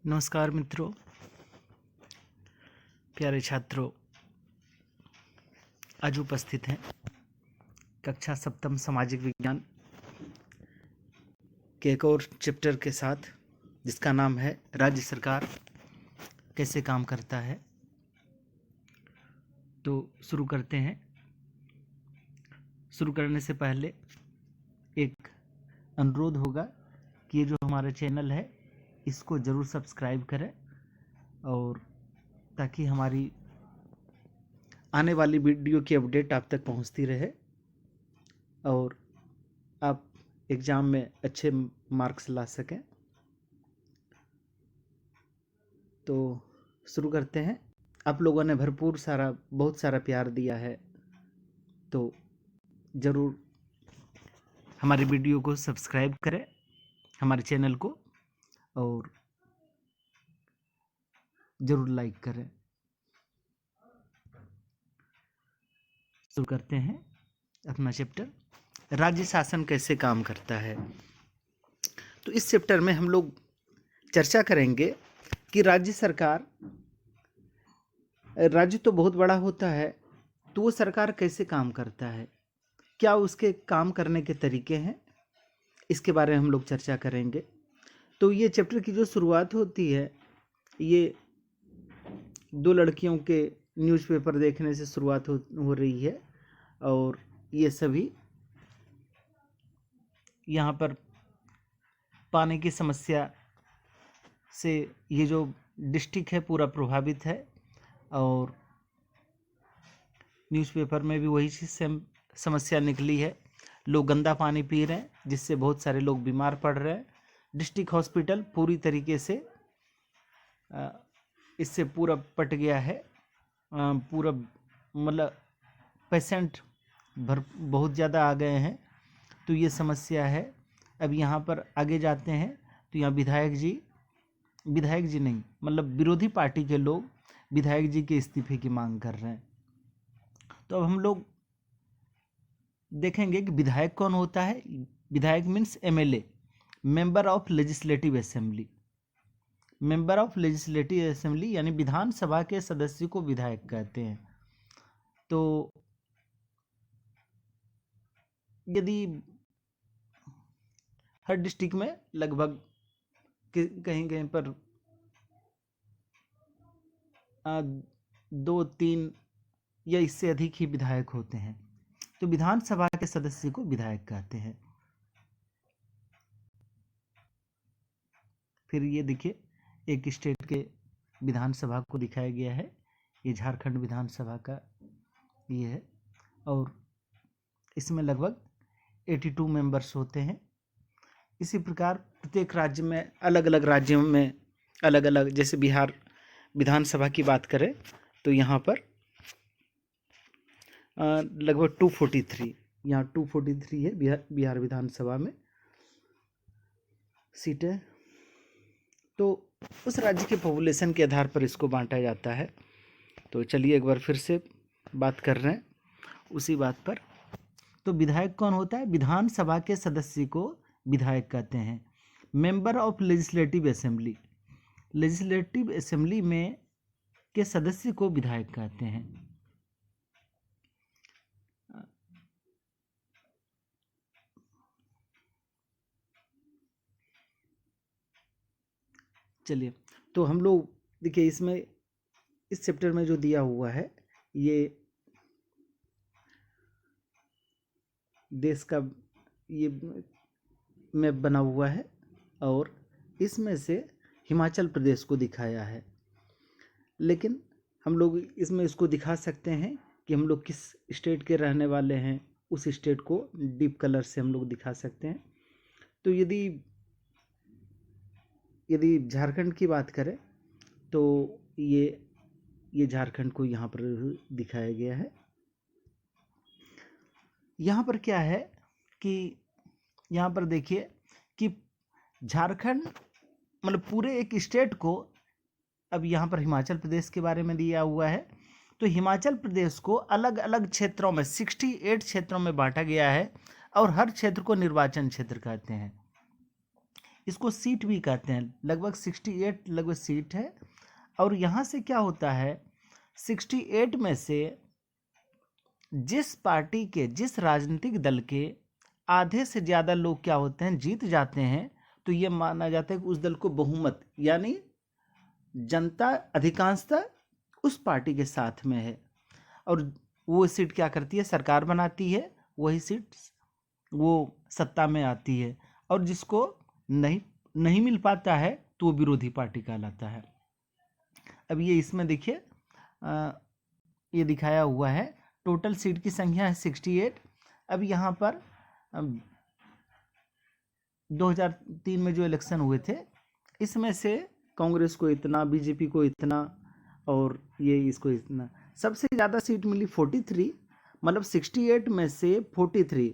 नमस्कार मित्रों, प्यारे छात्रों, आज उपस्थित हैं कक्षा सप्तम सामाजिक विज्ञान के एक और चैप्टर के साथ, जिसका नाम है राज्य सरकार कैसे काम करता है। तो शुरू करते हैं। शुरू करने से पहले एक अनुरोध होगा कि ये जो हमारा चैनल है इसको ज़रूर सब्सक्राइब करें, और ताकि हमारी आने वाली वीडियो की अपडेट आप तक पहुंचती रहे और आप एग्ज़ाम में अच्छे मार्क्स ला सकें। तो शुरू करते हैं। आप लोगों ने बहुत सारा प्यार दिया है, तो ज़रूर हमारी वीडियो को सब्सक्राइब करें, हमारे चैनल को, और ज़रूर लाइक करें। शुरू करते हैं अपना चैप्टर, राज्य शासन कैसे काम करता है। तो इस चैप्टर में हम लोग चर्चा करेंगे कि राज्य तो बहुत बड़ा होता है, तो वो सरकार कैसे काम करता है, क्या उसके काम करने के तरीके हैं, इसके बारे में हम लोग चर्चा करेंगे। तो ये चैप्टर की जो शुरुआत होती है, ये दो लड़कियों के न्यूज़पेपर देखने से शुरुआत हो रही है, और ये सभी यहाँ पर पानी की समस्या से ये जो डिस्ट्रिक्ट है पूरा प्रभावित है, और न्यूज़पेपर में भी वही चीज़ सेम समस्या निकली है। लोग गंदा पानी पी रहे हैं, जिससे बहुत सारे लोग बीमार पड़ रहे हैं। डिस्ट्रिक्ट हॉस्पिटल पूरी तरीके से इससे पूरा पट गया है। पूरा मतलब पेशेंट बहुत ज़्यादा आ गए हैं, तो ये समस्या है। अब यहाँ पर आगे जाते हैं तो यहाँ विधायक जी नहीं, मतलब विरोधी पार्टी के लोग विधायक जी के इस्तीफे की मांग कर रहे हैं। तो अब हम लोग देखेंगे कि विधायक कौन होता है। विधायक means MLA, member of legislative assembly. Member of legislative assembly यानी विधानसभा के सदस्य को विधायक कहते हैं। तो यदि हर डिस्ट्रिक्ट में लगभग कहीं कहीं पर 2-3 या इससे अधिक ही विधायक होते हैं, तो विधानसभा के सदस्य को विधायक कहते हैं। फिर ये देखिए, एक स्टेट के विधानसभा को दिखाया गया है। ये झारखंड विधानसभा का ये है, और इसमें लगभग 82 मेंबर्स होते हैं। इसी प्रकार प्रत्येक राज्य में अलग अलग राज्यों में अलग अलग, जैसे बिहार विधानसभा की बात करें तो यहाँ पर लगभग 243, यहाँ 243 है बिहार विधानसभा में सीटें। तो उस राज्य के पॉपुलेशन के आधार पर इसको बांटा जाता है। तो चलिए एक बार फिर से बात कर रहे हैं उसी बात पर। तो विधायक कौन होता है? विधानसभा के सदस्य को विधायक कहते हैं। Member of legislative assembly, legislative assembly में के सदस्य को विधायक कहते हैं। चलिए, तो हम लोग देखिए, इसमें इस चैप्टर में जो दिया हुआ है, ये देश का ये मैप बना हुआ है, और इसमें से हिमाचल प्रदेश को दिखाया है। लेकिन हम लोग इसमें इसको दिखा सकते हैं कि हम लोग किस स्टेट के रहने वाले हैं, उस स्टेट को डीप कलर से हम लोग दिखा सकते हैं। तो यदि झारखंड की बात करें तो ये झारखंड को यहाँ पर दिखाया गया है। यहाँ पर क्या है कि यहाँ पर देखिए कि झारखंड मतलब पूरे एक स्टेट को, अब यहाँ पर हिमाचल प्रदेश के बारे में दिया हुआ है, तो हिमाचल प्रदेश को अलग अलग क्षेत्रों में 68 क्षेत्रों में बांटा गया है, और हर क्षेत्र को निर्वाचन क्षेत्र कहते हैं। इसको सीट भी कहते हैं, लगभग 68 लगभग सीट है। और यहाँ से क्या होता है, 68 में से जिस पार्टी के, जिस राजनीतिक दल के आधे से ज़्यादा लोग क्या होते हैं, जीत जाते हैं, तो ये माना जाता है कि उस दल को बहुमत, यानी जनता अधिकांशता उस पार्टी के साथ में है, और वो सीट क्या करती है, सरकार बनाती है, वही सीट वो सत्ता में आती है। और जिसको नहीं मिल पाता है तो वो विरोधी पार्टी कहलाता है। अब ये इसमें देखिए ये दिखाया हुआ है, टोटल सीट की संख्या है 68। अब यहाँ पर 2003 में जो इलेक्शन हुए थे, इसमें से कांग्रेस को इतना, बीजेपी को इतना, और ये इसको इतना। सबसे ज़्यादा सीट मिली 43, मतलब 68 में से 43,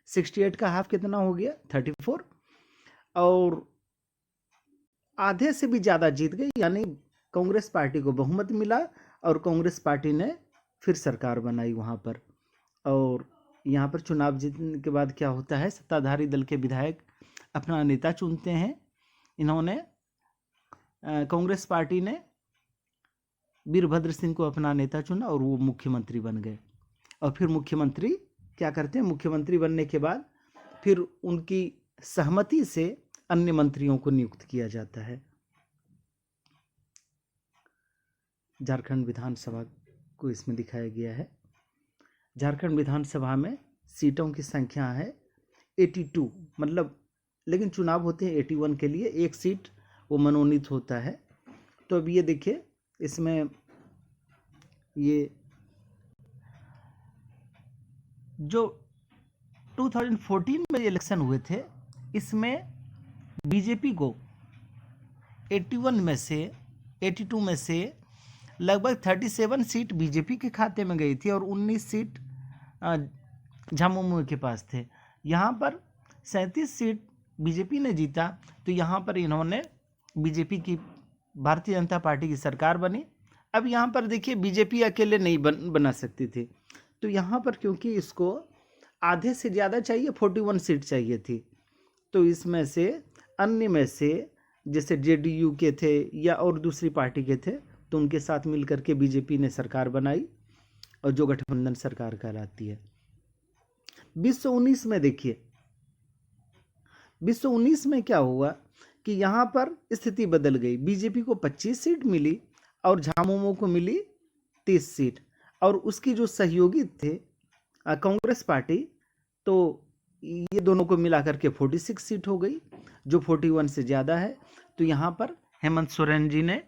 68 का हाफ कितना हो गया, 34, और आधे से भी ज़्यादा जीत गई, यानी कांग्रेस पार्टी को बहुमत मिला और कांग्रेस पार्टी ने फिर सरकार बनाई वहाँ पर। और यहाँ पर चुनाव जीतने के बाद क्या होता है, सत्ताधारी दल के विधायक अपना नेता चुनते हैं। इन्होंने कांग्रेस पार्टी ने वीरभद्र सिंह को अपना नेता चुना और वो मुख्यमंत्री बन गए। और फिर मुख्यमंत्री क्या करते हैं, मुख्यमंत्री बनने के बाद फिर उनकी सहमति से अन्य मंत्रियों को नियुक्त किया जाता है। झारखंड विधानसभा को इसमें दिखाया गया है। झारखंड विधानसभा में सीटों की संख्या है 82, मतलब लेकिन चुनाव होते हैं 81 के लिए, एक सीट वो मनोनीत होता है। तो अब ये देखिए, इसमें ये जो 2014 में इलेक्शन हुए थे, इसमें बीजेपी को 82 में से लगभग 37 सीट बीजेपी के खाते में गई थी और 19 सीट झामुमो के पास थे। यहाँ पर 37 सीट बीजेपी ने जीता, तो यहाँ पर इन्होंने बीजेपी की, भारतीय जनता पार्टी की सरकार बनी। अब यहाँ पर देखिए, बीजेपी अकेले नहीं बना सकती थी, तो यहाँ पर क्योंकि इसको आधे से ज़्यादा चाहिए, 41 सीट चाहिए थी, तो इसमें से अन्य में से जैसे जेडीयू के थे या और दूसरी पार्टी के थे, तो उनके साथ मिलकर के बीजेपी ने सरकार बनाई, और जो गठबंधन सरकार कहलाती है। 2019 में देखिए, 2019 में क्या हुआ कि यहाँ पर स्थिति बदल गई। बीजेपी को 25 सीट मिली और झामुमो को मिली 30 सीट, और उसकी जो सहयोगी थे कांग्रेस पार्टी, तो ये दोनों को मिलाकर के 46 सीट हो गई, जो 41 से ज़्यादा है। तो यहाँ पर हेमंत सोरेन जी ने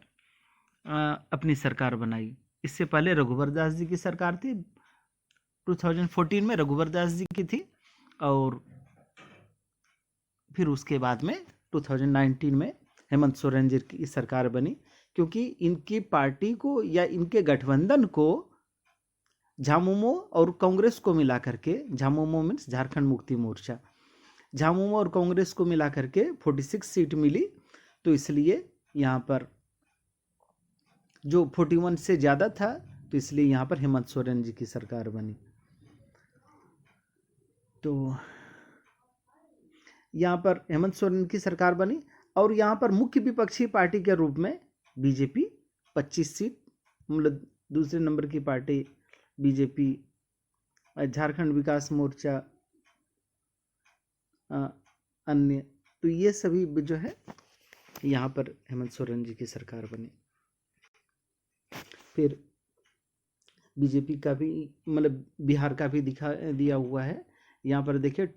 अपनी सरकार बनाई। इससे पहले रघुवर दास जी की सरकार थी, 2014 में रघुवर दास जी की थी, और फिर उसके बाद में 2019 में हेमंत सोरेन जी की सरकार बनी, क्योंकि इनकी पार्टी को या इनके गठबंधन को झामुमो और कांग्रेस को मिला करके, झामुमो मीन्स झारखंड मुक्ति मोर्चा, झामुमो और कांग्रेस को मिला करके 46 सीट मिली। तो इसलिए यहाँ पर जो 41 से ज़्यादा था, तो इसलिए यहाँ पर हेमंत सोरेन जी की सरकार बनी। तो यहाँ पर हेमंत सोरेन की सरकार बनी, और यहाँ पर मुख्य विपक्षी पार्टी के रूप में बीजेपी 25 सीट, मतलब दूसरे नंबर की पार्टी बीजेपी, झारखंड विकास मोर्चा, अन्य, तो ये सभी जो है यहाँ पर हेमंत सोरेन जी की सरकार बनी। फिर बीजेपी का भी, मतलब बिहार का भी दिया हुआ है। यहाँ पर देखिए,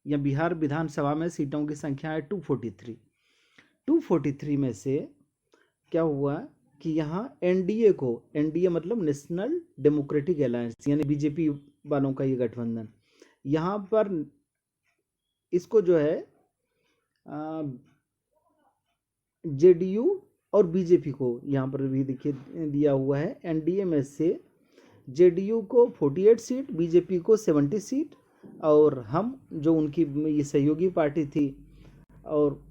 या बिहार विधानसभा में सीटों की संख्या है 243। 243 में से क्या हुआ कि यहाँ एनडीए को, एनडीए मतलब नेशनल डेमोक्रेटिक अलायंस, यानी बीजेपी वालों का ये गठबंधन, यहाँ पर इसको जो है जेडीयू और बीजेपी को यहाँ पर भी देखिए दिया हुआ है। एनडीए में से जेडीयू को 48 सीट, बीजेपी को 70 सीट, और हम जो उनकी ये सहयोगी पार्टी थी, और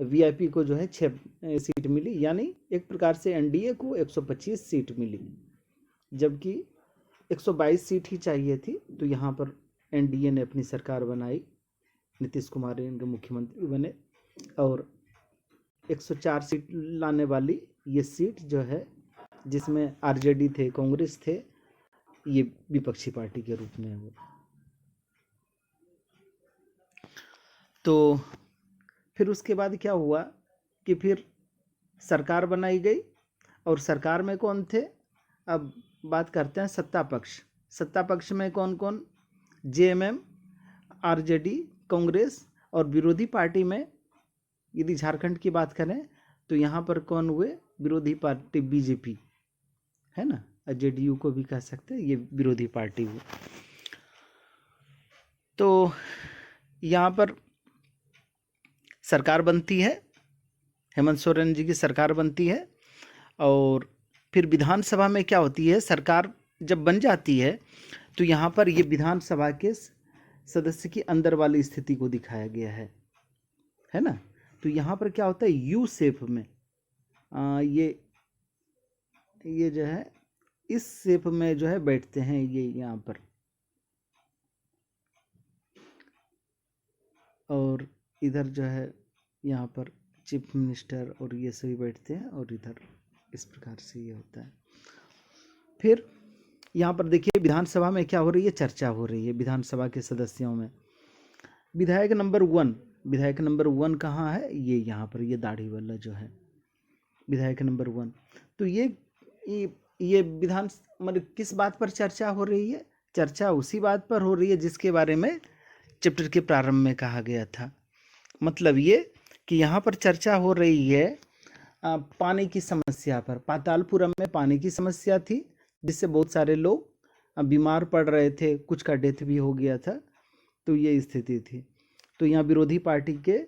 वीआईपी को जो है 6 सीट मिली, यानी एक प्रकार से एनडीए को 125 सीट मिली, जबकि 122 सीट ही चाहिए थी। तो यहाँ पर एनडीए ने अपनी सरकार बनाई। नीतीश कुमार इनके मुख्यमंत्री बने, और 104 सीट लाने वाली ये सीट जो है, जिसमें आरजेडी थे, कांग्रेस थे, ये विपक्षी पार्टी के रूप में है वो। तो फिर उसके बाद क्या हुआ कि फिर सरकार बनाई गई, और सरकार में कौन थे? अब बात करते हैं सत्ता पक्ष। सत्ता पक्ष में कौन कौन? जेएमएम, आरजेडी, कांग्रेस, और विरोधी पार्टी में यदि झारखंड की बात करें तो यहाँ पर कौन हुए? विरोधी पार्टी बीजेपी, है ना, जेडीयू को भी कह सकते हैं, ये विरोधी पार्टी हुई। तो यहाँ पर सरकार बनती है, हेमंत सोरेन जी की सरकार बनती है, और फिर विधानसभा में क्या होती है? सरकार जब बन जाती है तो यहाँ पर ये विधानसभा के सदस्य की अंदर वाली स्थिति को दिखाया गया है ना। तो यहाँ पर क्या होता है? यू शेप में ये जो है इस शेप में जो है बैठते हैं ये यहाँ पर, और इधर जो है यहाँ पर चीफ मिनिस्टर और ये सभी बैठते हैं, और इधर इस प्रकार से ये होता है। फिर यहाँ पर देखिए विधानसभा में क्या हो रही है? चर्चा हो रही है विधानसभा के सदस्यों में। विधायक नंबर 1 कहाँ है? ये यहाँ पर, ये दाढ़ी वाला जो है विधायक नंबर 1। तो ये विधान मतलब किस बात पर चर्चा हो रही है? चर्चा उसी बात पर हो रही है जिसके बारे में चैप्टर के प्रारंभ में कहा गया था। मतलब ये कि यहाँ पर चर्चा हो रही है पानी की समस्या पर। पातालपुरम में पानी की समस्या थी, जिससे बहुत सारे लोग बीमार पड़ रहे थे, कुछ का डेथ भी हो गया था। तो ये स्थिति थी। तो यहाँ विरोधी पार्टी के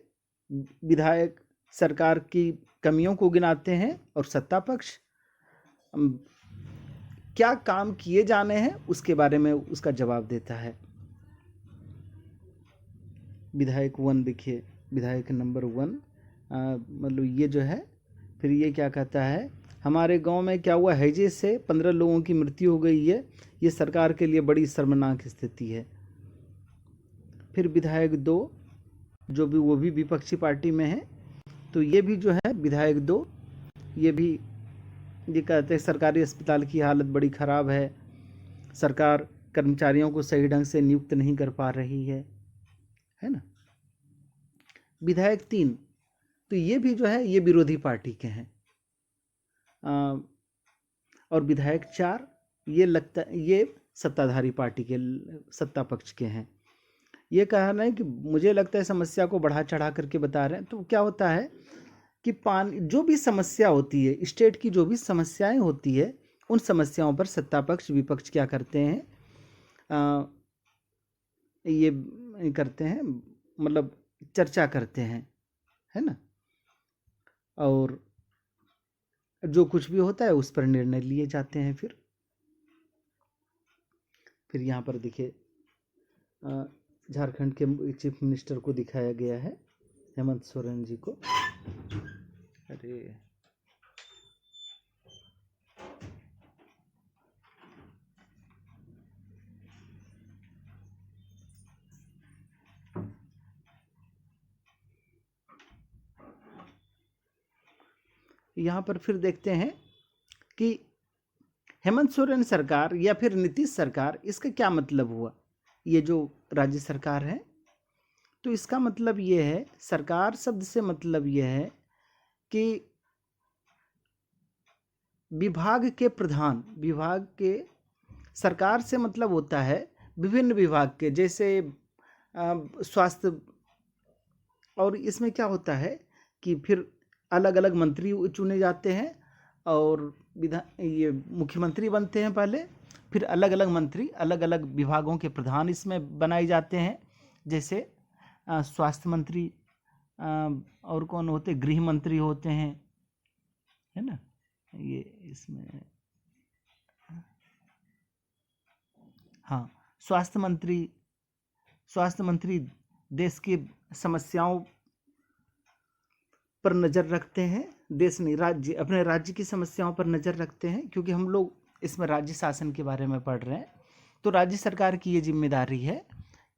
विधायक सरकार की कमियों को गिनाते हैं, और सत्ता पक्ष क्या काम किए जाने हैं उसके बारे में उसका जवाब देता है। विधायक 1 देखिए, विधायक नंबर 1 मतलब ये जो है, फिर ये क्या कहता है? हमारे गांव में क्या हुआ? हैजे से 15 लोगों की मृत्यु हो गई है, ये सरकार के लिए बड़ी शर्मनाक स्थिति है। फिर विधायक 2 जो भी, वो भी विपक्षी पार्टी में है, तो ये भी जो है विधायक 2 ये कहते हैं सरकारी अस्पताल की हालत बड़ी ख़राब है, सरकार कर्मचारियों को सही ढंग से नियुक्त नहीं कर पा रही है ना। विधायक 3 तो ये भी जो है ये विरोधी पार्टी के हैं, और विधायक 4 ये सत्ताधारी पार्टी के, सत्ता पक्ष के हैं। ये कहना है कि मुझे लगता है समस्या को बढ़ा चढ़ा करके बता रहे हैं। तो क्या होता है कि पानी जो भी समस्या होती है, स्टेट की जो भी समस्याएं होती है, उन समस्याओं पर सत्ता पक्ष विपक्ष क्या करते हैं? ये करते हैं, मतलब चर्चा करते हैं, है ना, और जो कुछ भी होता है उस पर निर्णय लिए जाते हैं। फिर यहाँ पर देखिए झारखंड के चीफ मिनिस्टर को दिखाया गया है, हेमंत सोरेन जी को। अरे यहाँ पर फिर देखते हैं कि हेमंत सोरेन सरकार या फिर नीतीश सरकार, इसका क्या मतलब हुआ? ये जो राज्य सरकार है, तो इसका मतलब ये है, सरकार शब्द से मतलब ये है कि विभाग के प्रधान, विभाग के, सरकार से मतलब होता है विभिन्न विभाग के, जैसे स्वास्थ्य, और इसमें क्या होता है कि फिर अलग अलग मंत्री चुने जाते हैं, और ये मुख्यमंत्री बनते हैं पहले, फिर अलग अलग मंत्री अलग अलग विभागों के प्रधान इसमें बनाए जाते हैं। जैसे स्वास्थ्य मंत्री, और कौन होते? गृह मंत्री होते हैं, है ना। ये इसमें हाँ, स्वास्थ्य मंत्री देश की समस्याओं पर नज़र रखते हैं, देश नहीं, राज्य, अपने राज्य की समस्याओं पर नज़र रखते हैं, क्योंकि हम लोग इसमें राज्य शासन के बारे में पढ़ रहे हैं। तो राज्य सरकार की ये जिम्मेदारी है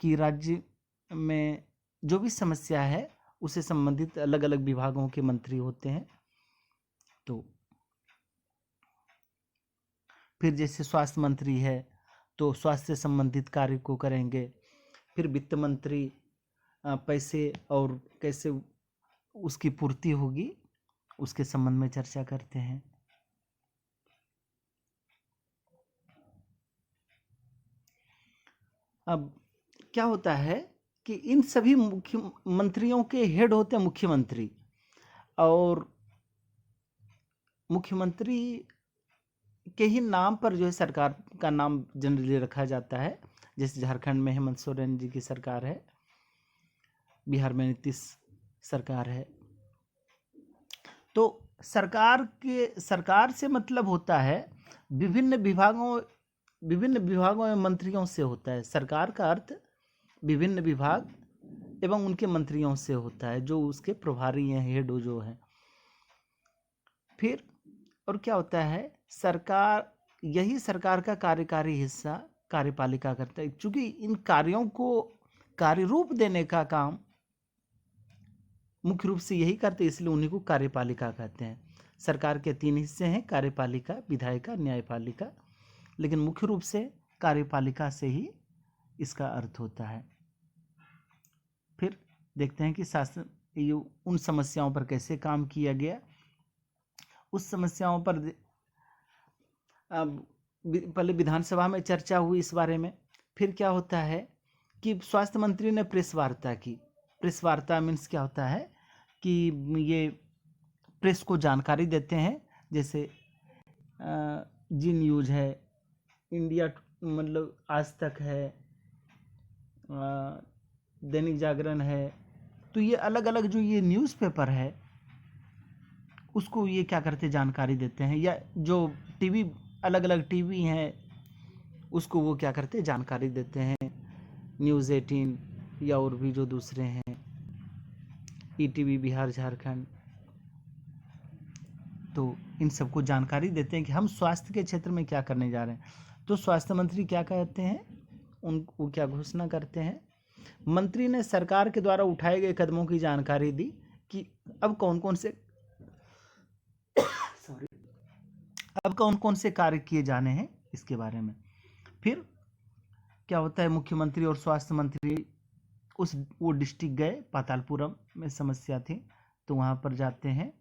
कि राज्य में जो भी समस्या है उससे संबंधित अलग अलग विभागों के मंत्री होते हैं। तो फिर जैसे स्वास्थ्य मंत्री है तो स्वास्थ्य से संबंधित कार्य को करेंगे। फिर वित्त मंत्री पैसे और कैसे उसकी पूर्ति होगी उसके संबंध में चर्चा करते हैं। अब क्या होता है कि इन सभी मुख्यमंत्रियों के हेड होते हैं मुख्यमंत्री, और मुख्यमंत्री के ही नाम पर जो है सरकार का नाम जनरली रखा जाता है। जैसे झारखंड में हेमंत सोरेन जी की सरकार है, बिहार में नीतीश सरकार है। तो सरकार से मतलब होता है विभिन्न विभागों में मंत्रियों से होता है। सरकार का अर्थ विभिन्न विभाग एवं उनके मंत्रियों से होता है, जो उसके प्रभारी हैं, हेड जो है। फिर और क्या होता है, सरकार का कार्यकारी हिस्सा कार्यपालिका करता है। क्योंकि इन कार्यों को कार्य रूप देने का काम मुख्य रूप से यही करते हैं, इसलिए उन्हीं को कार्यपालिका कहते हैं। सरकार के 3 हिस्से हैं, कार्यपालिका, विधायिका, न्यायपालिका, लेकिन मुख्य रूप से कार्यपालिका से ही इसका अर्थ होता है। फिर देखते हैं कि शासन उन समस्याओं पर कैसे काम किया गया। उस समस्याओं पर पहले विधानसभा में चर्चा हुई इस बारे में। फिर क्या होता है कि स्वास्थ्य मंत्री ने प्रेस वार्ता की। प्रेस वार्ता मीन्स क्या होता है कि ये प्रेस को जानकारी देते हैं। जैसे जी न्यूज़ है, इंडिया मतलब आज तक है, दैनिक जागरण है। तो ये अलग अलग जो ये न्यूज़पेपर है उसको ये क्या करते जानकारी देते हैं, या जो टीवी अलग अलग टीवी हैं उसको वो क्या करते जानकारी देते हैं। न्यूज़ 18 या और भी जो दूसरे हैं, ईटीवी बिहार झारखंड, तो इन सबको जानकारी देते हैं कि हम स्वास्थ्य के क्षेत्र में क्या करने जा रहे हैं। तो स्वास्थ्य मंत्री क्या कहते हैं, उनको क्या घोषणा करते हैं। मंत्री ने सरकार के द्वारा उठाए गए कदमों की जानकारी दी कि अब कौन कौन से कार्य किए जाने हैं इसके बारे में। फिर क्या होता है, मुख्यमंत्री और स्वास्थ्य मंत्री वो डिस्ट्रिक्ट गए, पातालपुरम में समस्या थी तो वहाँ पर जाते हैं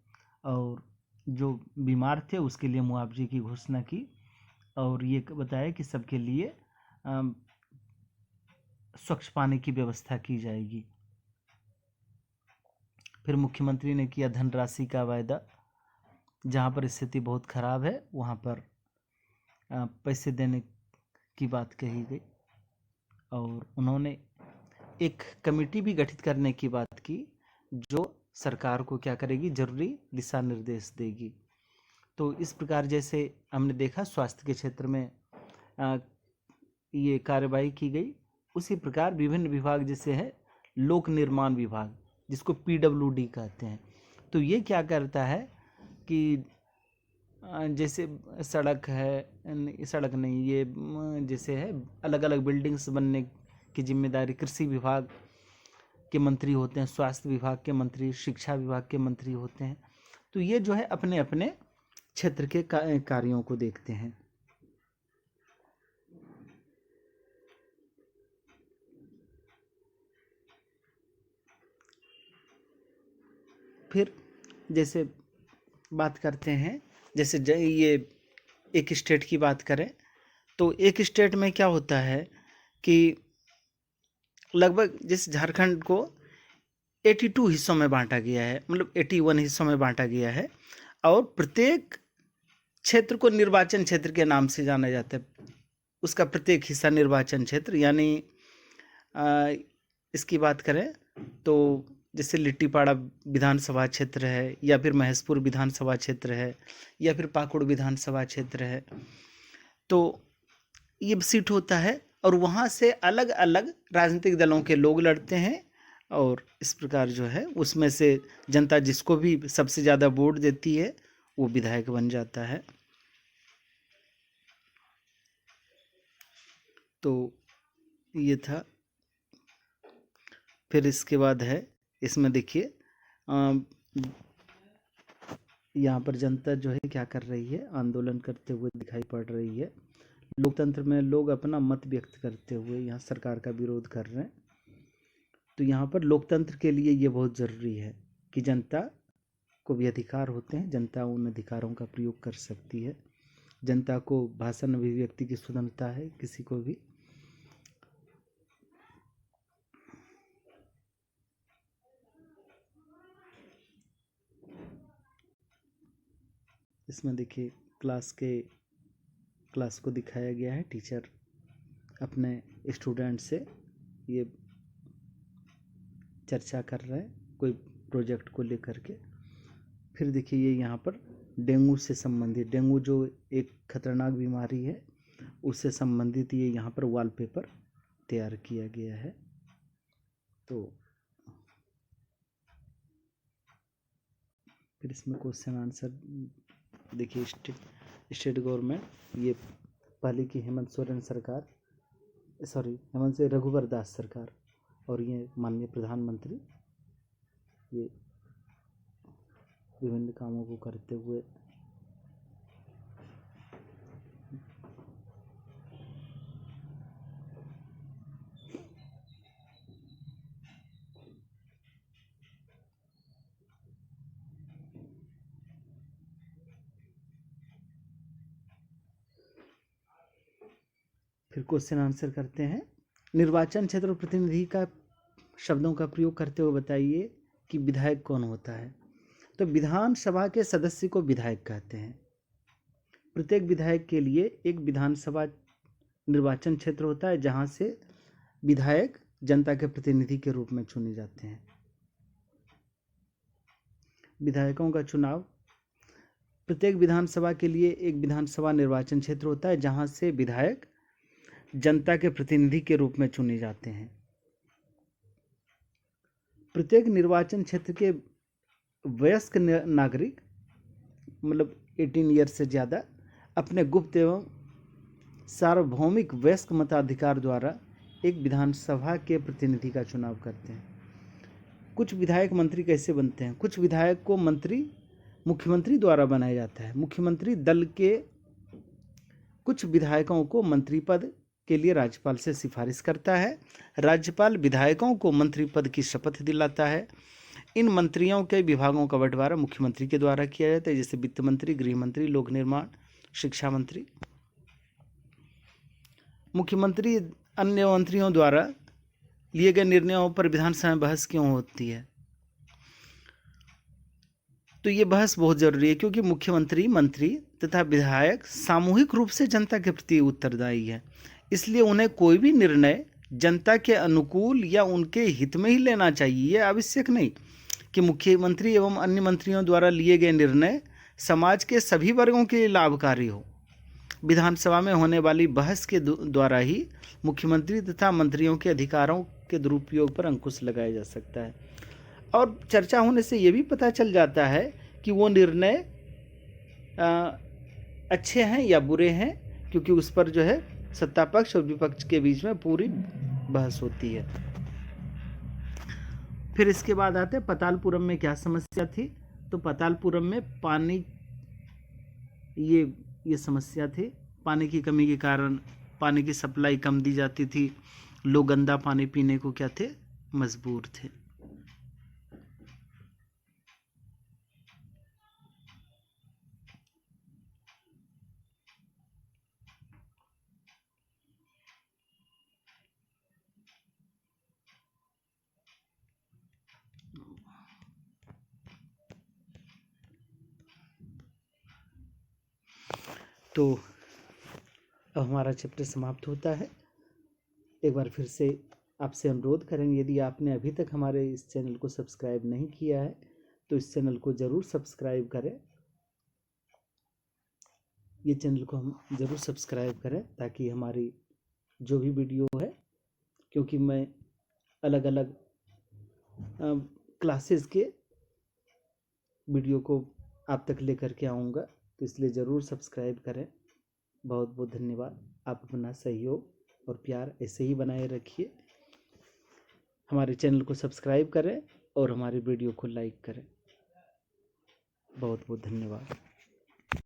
और जो बीमार थे उसके लिए मुआवजे की घोषणा की, और ये बताया कि सबके लिए स्वच्छ पानी की व्यवस्था की जाएगी। फिर मुख्यमंत्री ने किया धनराशि का वायदा। जहाँ पर स्थिति बहुत खराब है वहाँ पर पैसे देने की बात कही गई, और उन्होंने एक कमेटी भी गठित करने की बात की जो सरकार को क्या करेगी, जरूरी दिशा निर्देश देगी। तो इस प्रकार जैसे हमने देखा स्वास्थ्य के क्षेत्र में ये कार्यवाही की गई, उसी प्रकार विभिन्न विभाग जैसे है लोक निर्माण विभाग, जिसको पीडब्ल्यूडी कहते हैं। तो ये क्या करता है कि जैसे सड़क नहीं, ये जैसे है अलग अलग बिल्डिंग्स बनने की जिम्मेदारी कृषि विभाग के मंत्री होते हैं, स्वास्थ्य विभाग के मंत्री, शिक्षा विभाग के मंत्री होते हैं। तो ये जो है अपने अपने क्षेत्र के कार्यों को देखते हैं। फिर जैसे बात करते हैं, जैसे ये एक स्टेट की बात करें तो एक स्टेट में क्या होता है कि लगभग जैसे झारखंड को 82 हिस्सों में बांटा गया है, मतलब 81 हिस्सों में बांटा गया है, और प्रत्येक क्षेत्र को निर्वाचन क्षेत्र के नाम से जाना जाता है। उसका प्रत्येक हिस्सा निर्वाचन क्षेत्र, यानी इसकी बात करें तो जैसे लिट्टीपाड़ा विधानसभा क्षेत्र है, या फिर महेशपुर विधानसभा क्षेत्र है, या फिर पाकुड़ विधानसभा क्षेत्र है। तो ये सीट होता है और वहाँ से अलग अलग राजनीतिक दलों के लोग लड़ते हैं, और इस प्रकार जो है उसमें से जनता जिसको भी सबसे ज़्यादा वोट देती है वो विधायक बन जाता है। तो ये था। फिर इसके बाद है, इसमें देखिए यहाँ पर जनता जो है क्या कर रही है, आंदोलन करते हुए दिखाई पड़ रही है। लोकतंत्र में लोग अपना मत व्यक्त करते हुए यहाँ सरकार का विरोध कर रहे हैं। तो यहाँ पर लोकतंत्र के लिए ये बहुत ज़रूरी है कि जनता को भी अधिकार होते हैं, जनता उन अधिकारों का प्रयोग कर सकती है। जनता को भाषण अभिव्यक्ति की स्वतंत्रता है, किसी को भी। इसमें देखिए क्लास को दिखाया गया है। टीचर अपने स्टूडेंट से ये चर्चा कर रहे हैं कोई प्रोजेक्ट को लेकर के। फिर देखिए ये यहाँ पर डेंगू से संबंधित, डेंगू जो एक खतरनाक बीमारी है, उससे संबंधित ये यहाँ पर वॉलपेपर तैयार किया गया है। तो फिर इसमें क्वेश्चन आंसर देखिए। स्टेट गवर्नमेंट, ये पहले की हेमंत से रघुवर दास सरकार, और ये माननीय प्रधानमंत्री ये विभिन्न कामों को करते हुए फिर क्वेश्चन आंसर करते हैं। निर्वाचन क्षेत्र प्रतिनिधि का शब्दों का प्रयोग करते हुए बताइए कि विधायक कौन होता है। तो विधानसभा के सदस्य को विधायक कहते हैं। प्रत्येक विधायक के लिए एक विधानसभा निर्वाचन क्षेत्र होता है जहां से विधायक जनता के प्रतिनिधि के रूप में चुने जाते हैं। विधायकों का चुनाव, प्रत्येक विधानसभा के लिए एक विधानसभा निर्वाचन क्षेत्र होता है जहां से विधायक जनता के प्रतिनिधि के रूप में चुने जाते हैं। प्रत्येक निर्वाचन क्षेत्र के वयस्क नागरिक, मतलब 18 ईयर से ज़्यादा, अपने गुप्त एवं सार्वभौमिक वयस्क मताधिकार द्वारा एक विधानसभा के प्रतिनिधि का चुनाव करते हैं। कुछ विधायक मंत्री कैसे बनते हैं? कुछ विधायक को मुख्यमंत्री द्वारा बनाया जाता है। मुख्यमंत्री दल के कुछ विधायकों को मंत्री पद के लिए राज्यपाल से सिफारिश करता है। राज्यपाल विधायकों को मंत्री पद की शपथ दिलाता है। इन मंत्रियों के विभागों का बंटवारा मुख्यमंत्री के द्वारा किया जाता है, जैसे वित्त मंत्री, गृह मंत्री, लोक निर्माण, शिक्षा मंत्री। मुख्यमंत्री अन्य मंत्रियों द्वारा लिए गए निर्णयों पर विधानसभा में बहस क्यों होती है? तो ये बहस बहुत जरूरी है क्योंकि मुख्यमंत्री, मंत्री तथा विधायक सामूहिक रूप से जनता के प्रति उत्तरदायी है। इसलिए उन्हें कोई भी निर्णय जनता के अनुकूल या उनके हित में ही लेना चाहिए। यह आवश्यक नहीं कि मुख्यमंत्री एवं अन्य मंत्रियों द्वारा लिए गए निर्णय समाज के सभी वर्गों के लिए लाभकारी हो। विधानसभा में होने वाली बहस के द्वारा ही मुख्यमंत्री तथा मंत्रियों के अधिकारों के दुरुपयोग पर अंकुश लगाया जा सकता है। और चर्चा होने से ये भी पता चल जाता है कि वो निर्णय अच्छे हैं या बुरे हैं, क्योंकि उस पर जो है सत्ता पक्ष और विपक्ष के बीच में पूरी बहस होती है। फिर इसके बाद आते हैं पतालपुरम में क्या समस्या थी। तो पतालपुरम में पानी, ये समस्या थी। पानी की कमी के कारण पानी की सप्लाई कम दी जाती थी। लोग गंदा पानी पीने को क्या थे, मजबूर थे। तो अब हमारा चैप्टर समाप्त होता है। एक बार फिर से आपसे अनुरोध करेंगे, यदि आपने अभी तक हमारे इस चैनल को सब्सक्राइब नहीं किया है तो इस चैनल को ज़रूर सब्सक्राइब करें। ये चैनल को हम ज़रूर सब्सक्राइब करें ताकि हमारी जो भी वीडियो है, क्योंकि मैं अलग अलग क्लासेस के वीडियो को आप तक लेकर के आऊँगा, तो इसलिए ज़रूर सब्सक्राइब करें। बहुत बहुत धन्यवाद। आप अपना सहयोग और प्यार ऐसे ही बनाए रखिए। हमारे चैनल को सब्सक्राइब करें और हमारी वीडियो को लाइक करें। बहुत बहुत धन्यवाद।